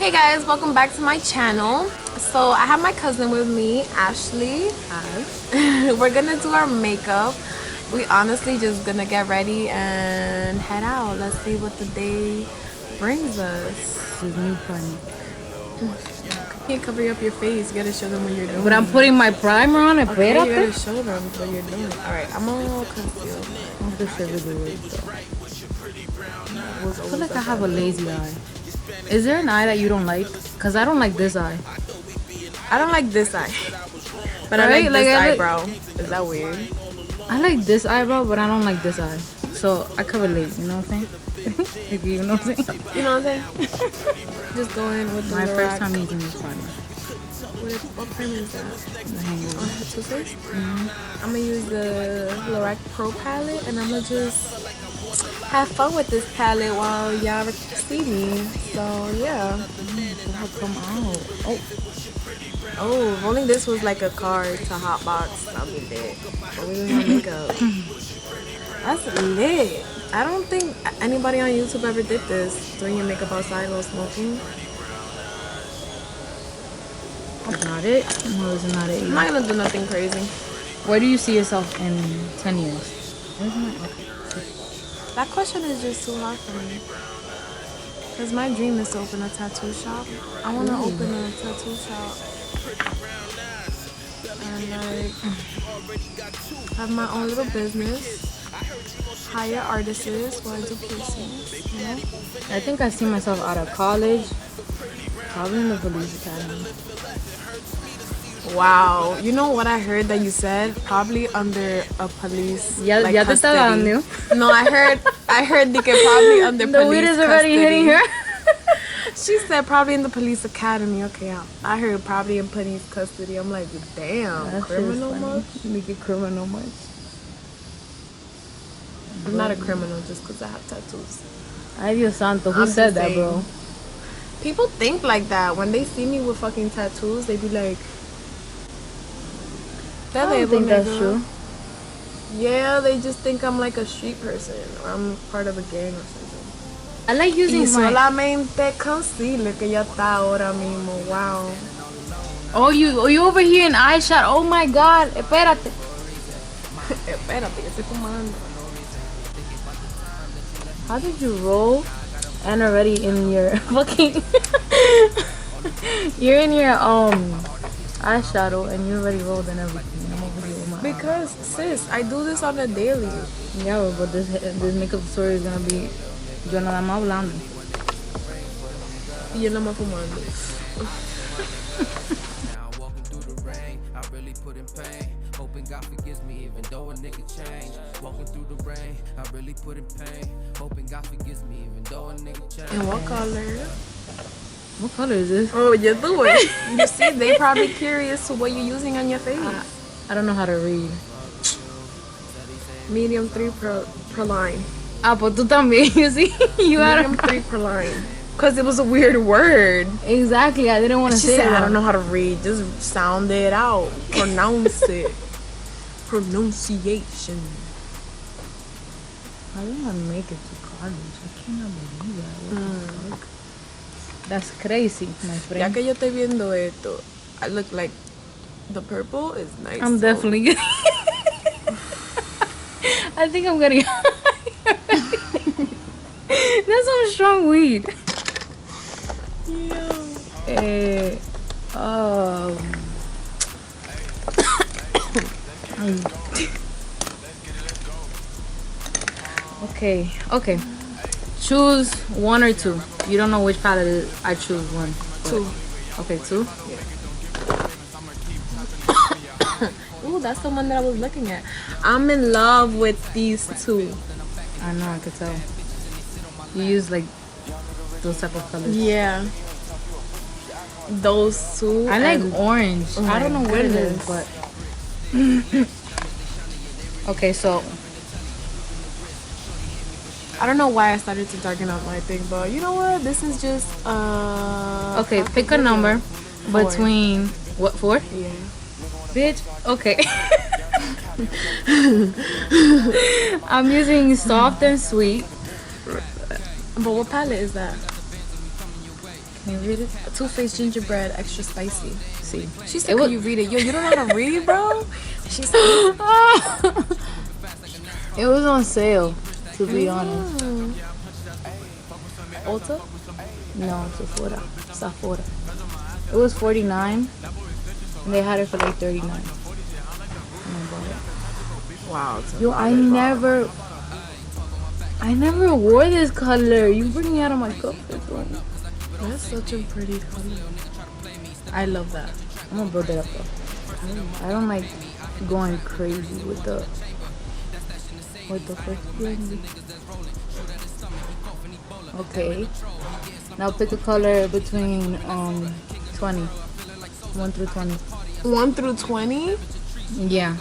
Hey guys, welcome back to my channel. So I have my cousin with me, Ashley. Hi. We're gonna do our makeup. We honestly just gonna get ready and head out. Let's see what the day brings us. This new plan. You can't cover up your face. You gotta show them what you're doing. But I'm putting my primer on. Okay, you gotta show them what you're doing. Alright, I'm all concealed. I'm just sure to do it. I feel like I have a lazy eye. Is there an eye that you don't like? Because I don't like this eye. I don't like this eye. But I like this eyebrow. Is that weird? I like this eyebrow, but I don't like this eye. So I cover late, you know what I'm saying? You know what I'm saying? You know what I'm saying? Just go in with the My first time using this primer. What primer is that? The Hangover. On Too Faced? I'm gonna use the Lorac Pro palette and I'm gonna just have fun with this palette while y'all see me. So yeah. Come out. Oh, if only this was like a card to hotbox, I'll be lit. But we doing makeup. That's lit. I don't think anybody on YouTube ever did this, doing your makeup outside while smoking. That's not it. No, it's not it. I'm not gonna do nothing crazy. Where do you see yourself in 10 years? That question is just too hard for me. Because my dream is to open a tattoo shop. I want to open a tattoo shop. And like, have my own little business. Hire artists while I do piercings, you know? I think I see myself out of college. Probably in the police academy. Wow. You know what I heard that you said? Probably under a police like, ya te estaba dando. No, I heard they could probably under the police weed is custody. already hitting her. She said probably in the police academy. Okay, I heard probably in police custody. I'm like, damn, That criminal much? Make it criminal much. I'm not a criminal just because I have tattoos. Ay Dios santo, who I'm said just that, saying. bro? People think like that. When they see me with fucking tattoos, they be like, I don't think that's true. Yeah, they just think I'm like a street person or I'm part of a gang or something. I like using Y my... solamente concealer que ya está ahora mismo. Wow. Oh, you over here in eyeshadow. Oh my God. Espérate. Espérate, que estoy fumando. How did you roll and already in your fucking... You're in your eyeshadow and you already rolled and everything. I'm over here with my Because, sis, I do this on a daily. Yeah, but this makeup story is gonna be... Yo nada más hablando. Y yo nada más fumando. Walking through the rain, I really put in pain. Hoping God forgives me even though a nigga changed. Walking through the rain, I really put in pain. Hoping God forgives me even though a nigga changed. And what color? What color is this? Oh, you do it. You see, they probably curious to what you're using on your face. I don't know how to read. Medium 3 per line. Ah, but tú también, you see? You Medium 3 per line. Because it was a weird word. Exactly, I didn't want to She say said, it. I don't know how to read. Just sound it out. Pronounce it. Pronunciation. I didn't want to make it to college. I cannot believe that. What the fuck? That's crazy, my friend. Ya que yo estoy viendo esto, I look like the purple is nice. I'm definitely getting... I think I'm getting... That's some strong weed. Yeah. Okay. Choose one or two. You don't know which palette it is. I choose one. Two. Okay, two? Ooh, that's the one that I was looking at. I'm in love with these two. I know, I could tell. You use like those type of colors. Yeah. Those two. I like and- orange. Oh I don't my know what it is, goodness. but... Okay, so... I don't know why I started to darken up my thing, but you know what? This is just Okay, pick a number Four. between... What, 4? Yeah. Bitch, okay. I'm using soft and sweet. But what palette is that? Can you read it? Too Faced gingerbread, extra spicy. See. She said, "Can you read it?" Yo, you don't know how to read, bro. She said, It was on sale, to be honest. Ulta. No, Sephora. It was $49, and they had it for like $39. And I bought it. Wow. Yo, I never wore this color. You bring me out of my comfort zone. That's such a pretty color. I love that. I'm gonna build it up though. I don't like going crazy with the first blend. Okay. Now pick a color between 20. 1 through 20. 1 through 20. Yeah.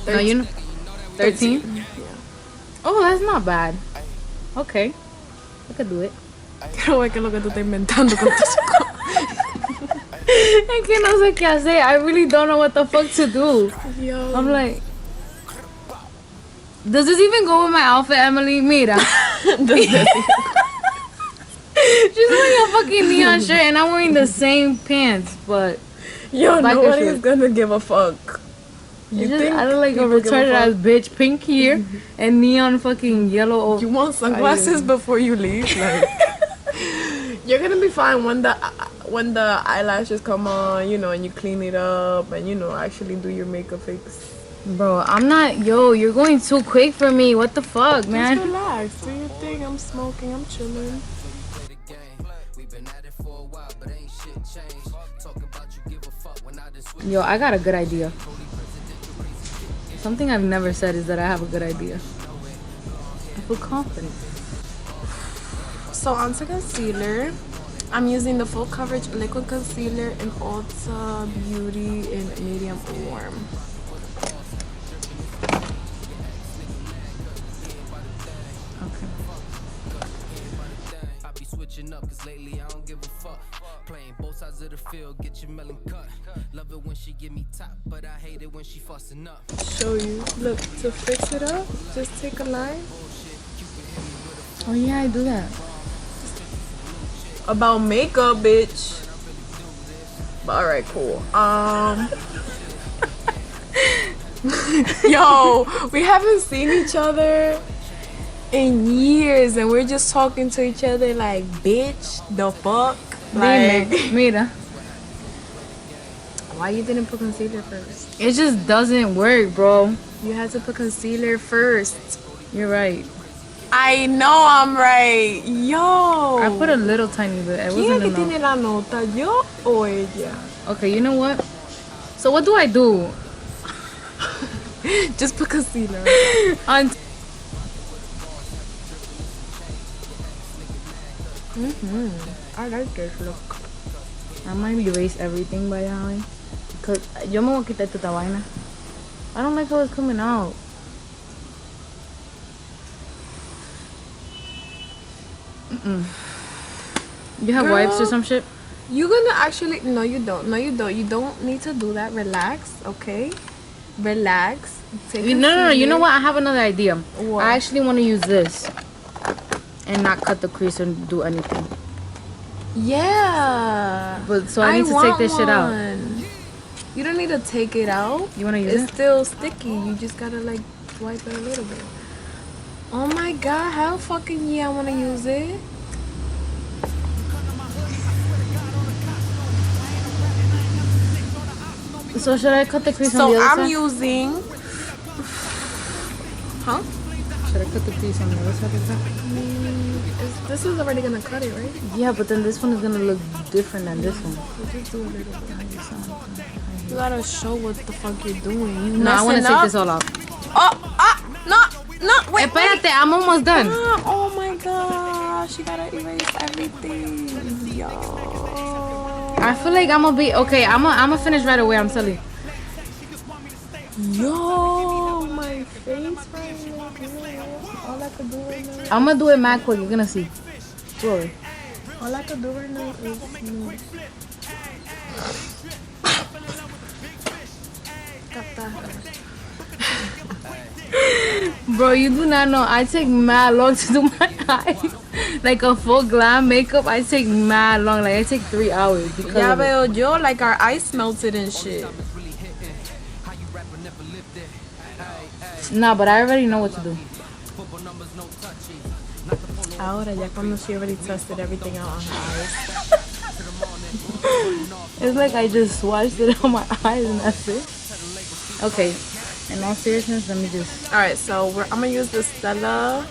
No, you know 13? Yeah. Oh, that's not bad. Okay. I could do it. Quiero ver qué es lo que tú estás inventando con tus Es que no sé qué hacer. I really don't know what the fuck to do. Yo. I'm like, does this even go with my outfit, Emily? Mira. She's wearing a fucking neon shirt and I'm wearing the same pants, but Yo, Like nobody's shirt. gonna give a fuck. You just, think I look like a people give retarded fuck? ass bitch. Pink here and neon fucking yellow. You want sunglasses before you leave? Like, you're gonna be fine when the eyelashes come on, you know, and you clean it up and you know actually do your makeup fix. Bro, I'm not. Yo, you're going too quick for me. What the fuck, man? Just relax, do your thing. I'm smoking, I'm chilling. Yo, I got a good idea. Something I've never said is that I have a good idea. I feel confident. So onto concealer. I'm using the full coverage liquid concealer in Ulta Beauty in medium warm. Okay. I be switching up cause lately I don't give a fuck. Playing both sides of the field, get your melon cut. Love it when she give me top, but I hate it when she fussing up. Show you. Look, to fix it up, just take a line. Oh yeah, I do that. About makeup, bitch. But alright, cool. Yo, we haven't seen each other in years and we're just talking to each other like, bitch, the fuck? Like, Mira, why you didn't put concealer first? it just doesn't work, bro. You had to put concealer first. You're right. I know I'm right. Yo. I put a little tiny bit. It ¿Quién es wasn't que enough. tiene la nota? ¿Yo o ella? Okay, you know what? So what do I do? Just put concealer. On I like this look. I might erase everything by now. Cause yo me voy a quitar esta vaina. I don't like how it's coming out. You have wipes or Girl. some shit? You gonna actually no you don't you don't need to do that. Relax, okay? Relax. Take No, you know what? I have another idea. What? I actually want to use this and not cut the crease and do anything. Yeah, But so I need to take this shit out. You don't need to take it out. You want to use It's it? still sticky. You just gotta like swipe it a little bit. Oh my god, how fucking yeah, I wanna use it. So should I cut the crease on So the other I'm side? using. Huh? Should I cut the crease on the other side of that? This is already gonna cut it, right? Yeah, but then this one is gonna look different than this one. We'll just do a little bit. You gotta show what the fuck you're doing. You No, I want to messing take up. this all off. No, wait. Espérate, I'm almost done. Oh my gosh, you gotta erase everything. Yo. I feel like I'm gonna be okay. I'm gonna finish right away. I'm telling you. Yo, my face right now. All I could do right now. I'm gonna do it mad quick. You're gonna see. Slowly. All I could do right now is. Got that. Bro, you do not know. I take mad long to do my eyes. Like a full glam makeup, I take mad long. Like I take 3 hours because Ya of it. veo yo, like our ice melted and shit. Nah, but I already know what to do. Ahora, ya cuando she already tested everything out on her eyes. It's like I just swatched it on my eyes and that's it. Okay, in all seriousness, let me just. Alright, so I'm gonna use the Stella,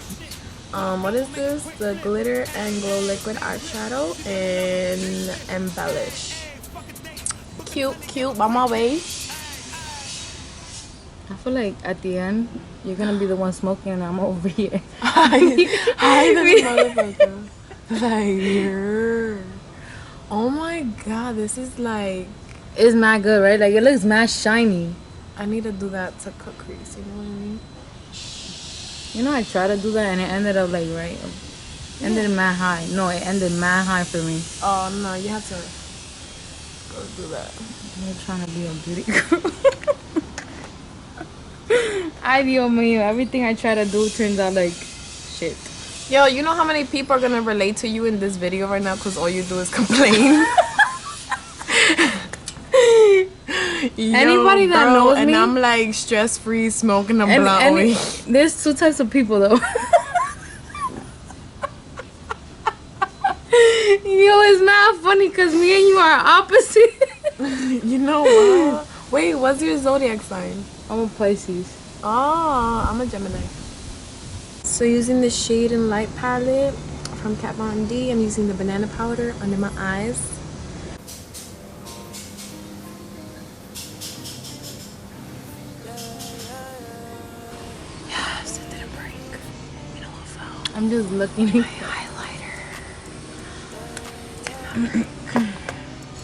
what is this? The Glitter and Glow Liquid Eyeshadow and Embellish. Cute, cute, by my way. I feel like at the end, you're gonna be the one smoking and I'm over here. Hi, this motherfucker. Like, yeah. Oh my god, this is like... It's mad good, right? Like, it looks mad shiny. I need to do that to cut crease, you know what I mean? You know, I tried to do that and it ended up like, right? Ended mad high. No, it ended mad high for me. Oh, no, you have to go do that. I'm trying to be a beauty girl. Ay, Dios mío. Everything I try to do turns out like shit. Yo, you know how many people are gonna relate to you in this video right now because all you do is complain? Yo, Anybody that bro, knows and me, I'm like stress-free, smoking a and blunt. there's 2 types of people though. Yo, it's not funny because me and you are opposite. You know what? Wait, what's your zodiac sign? I'm a Pisces. Oh, I'm a Gemini. So using the Shade and Light palette from Kat Von D, I'm using the banana powder under my eyes. Yes, it didn't break. You know what fell? I'm just looking. My highlighter.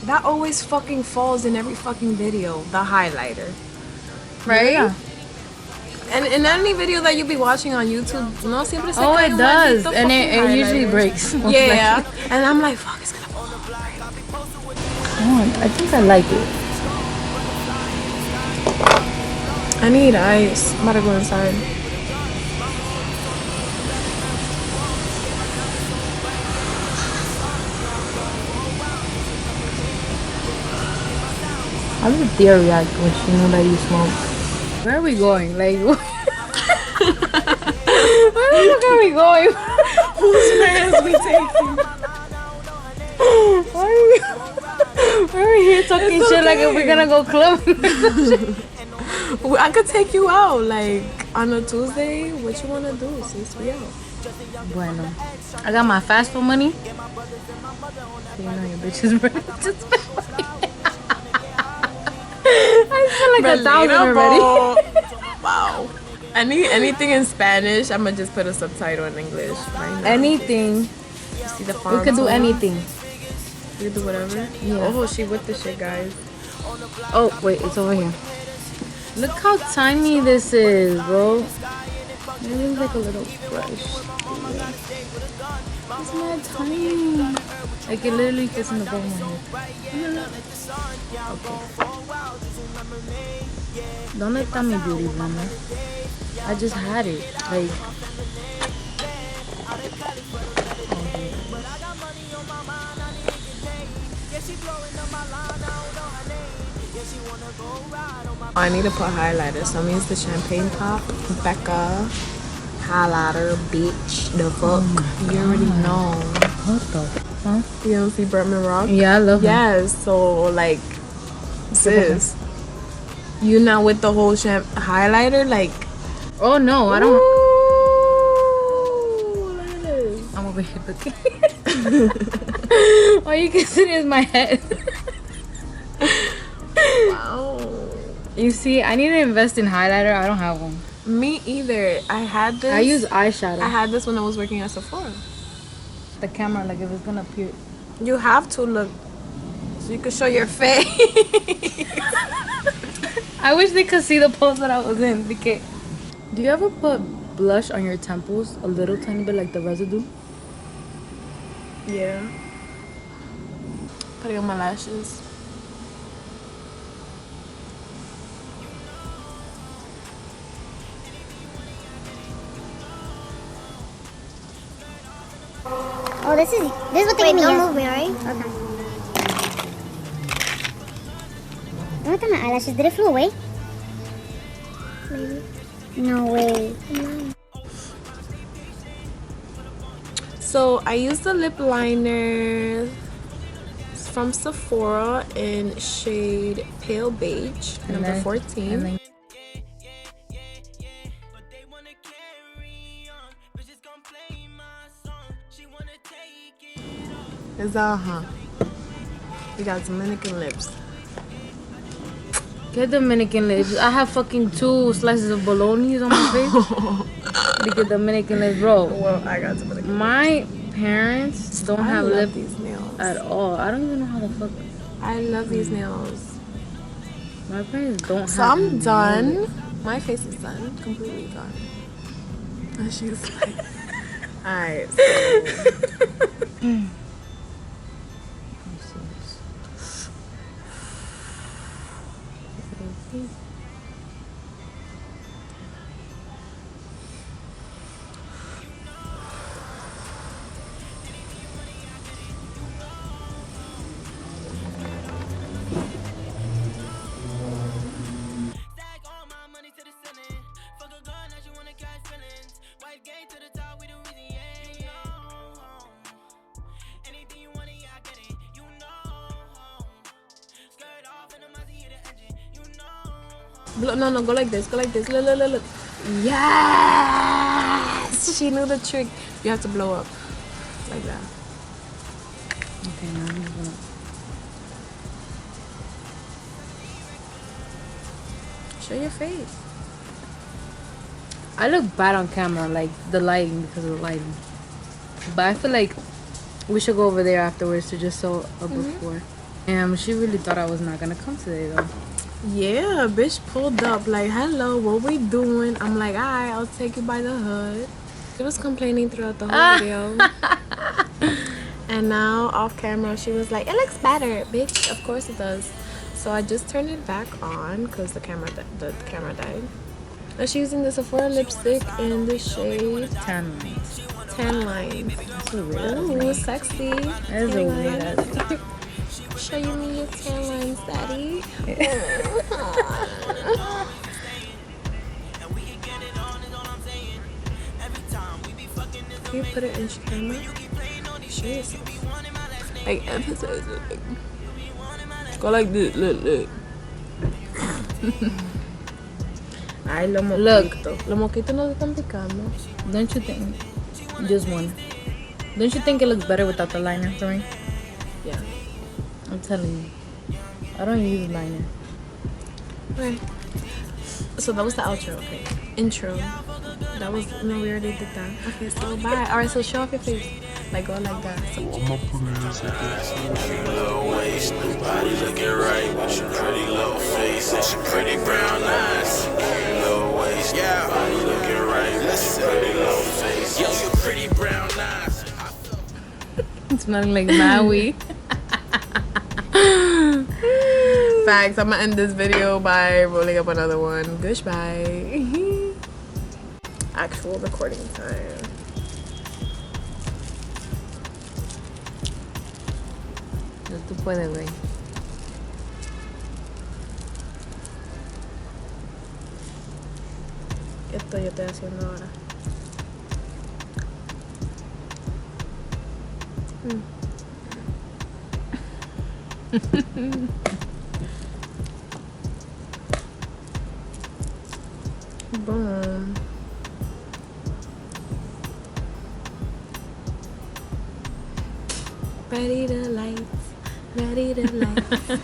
That always fucking falls in every fucking video. The highlighter. Right? Yeah. And in any video that you be watching on YouTube, no siempre se Oh, cae it un does. maldito And it fucking usually highlighter. breaks. most Yeah. likely. And I'm like, fuck, it's gonna fall apart. Oh, I think I like it. I need ice. I'm about to go inside. How did Thea react when she knew that you smoke? Where are we going? Like, where the fuck are we going? Whose hands we taking? Why are we here talking It's shit like if okay. we're gonna go clubbing? I could take you out, like, on a Tuesday. What you wanna do, sis? We out. Bueno, I got my fast food money. So you know your bitch is ready to spend money. I feel like 1,000 already. Wow. Anything in Spanish, I'ma just put a subtitle in English right now. Anything. See the We font could do on? anything. We could do whatever. Yeah. Oh, she with the shit, guys. Oh, wait, it's over here. Look how tiny this is, bro. It looks like a little brush. It's not tiny. Like it literally fits in the bottom of my head. Okay. Don't let that me beauty blender. I just had it. Like. I need to put highlighter, so I'm gonna use the Champagne Pop Becca highlighter, bitch. The fuck, you already know. What the? Huh? You don't see Bretman Rock? Yeah, I love him. Yes. So like, sis, you not with the whole highlighter, like. Oh no, I don't. Ooh, look at this. I'm over here looking. All you can see is my head. Wow. You see, I need to invest in highlighter. I don't have one. Me either. I had this. I use eyeshadow. I had this when I was working at Sephora. The camera, like if it's gonna appear. You have to look, so you can show your face. I wish they could see the pose that I was in. Because do you ever put blush on your temples? A little tiny bit, like the residue? Yeah. Putting on my lashes. Oh, this is what they give me. Don't move me, alright? Okay. Look at my eyelashes. Did it flew away? Maybe. No way. So I used the lip liner from Sephora in shade Pale Beige, number 14. And then It's you got Dominican lips. get Dominican lips. I have fucking 2 slices of bolognese on my face. To get Dominican lips, bro. Well, I got Dominican. My parents don't have love lips these nails at all. I don't even know how the fuck. I love these nails. My parents don't have. So I'm done. My face is done, completely done. And she's like, alright. So. No, go like this. Go like this. Look. Yes! She knew the trick. You have to blow up. Like that. Okay, now I'm just gonna. Show your face. I look bad on camera, like the lighting, because of the lighting. But I feel like we should go over there afterwards to just show a before. She really thought I was not gonna come today though. Yeah, bitch pulled up like, hello, what we doing? I'm like, alright, I'll take you by the hood. She was complaining throughout the whole video. And now off camera she was like, it looks better, bitch. Of course it does. So I just turned it back on because the camera died. And she's using the Sephora lipstick in the shade Tan lines. Tan Lines. That's so weird. Ooh, sexy. That's a weird. Show you me your tan lines, daddy. Can you put it in camera? Show yourself. Like, emphasize it. Go like this. Look. Ay, los moquitos. Los moquitos no se están picando. Don't you think? Just one. Don't you think it looks better without the liner for me? Yeah. I'm telling you. I don't use liner. Okay. So that was the outro, okay. Intro. That was, no, we already did that. Okay, so bye. Alright, so show off your face. Like, go like that. So, Low waist, new body looking right with your pretty little face and your pretty brown eyes. Low waist, yeah, body looking right with your pretty little face. Yo, your pretty brown eyes. It's smelling like Maui. facts. I'm gonna end this video by rolling up another one. Goodbye. Actual recording time. No tú puedes, güey. Esto yo estoy haciendo ahora. Boom. Ready to lights. Ready to lights.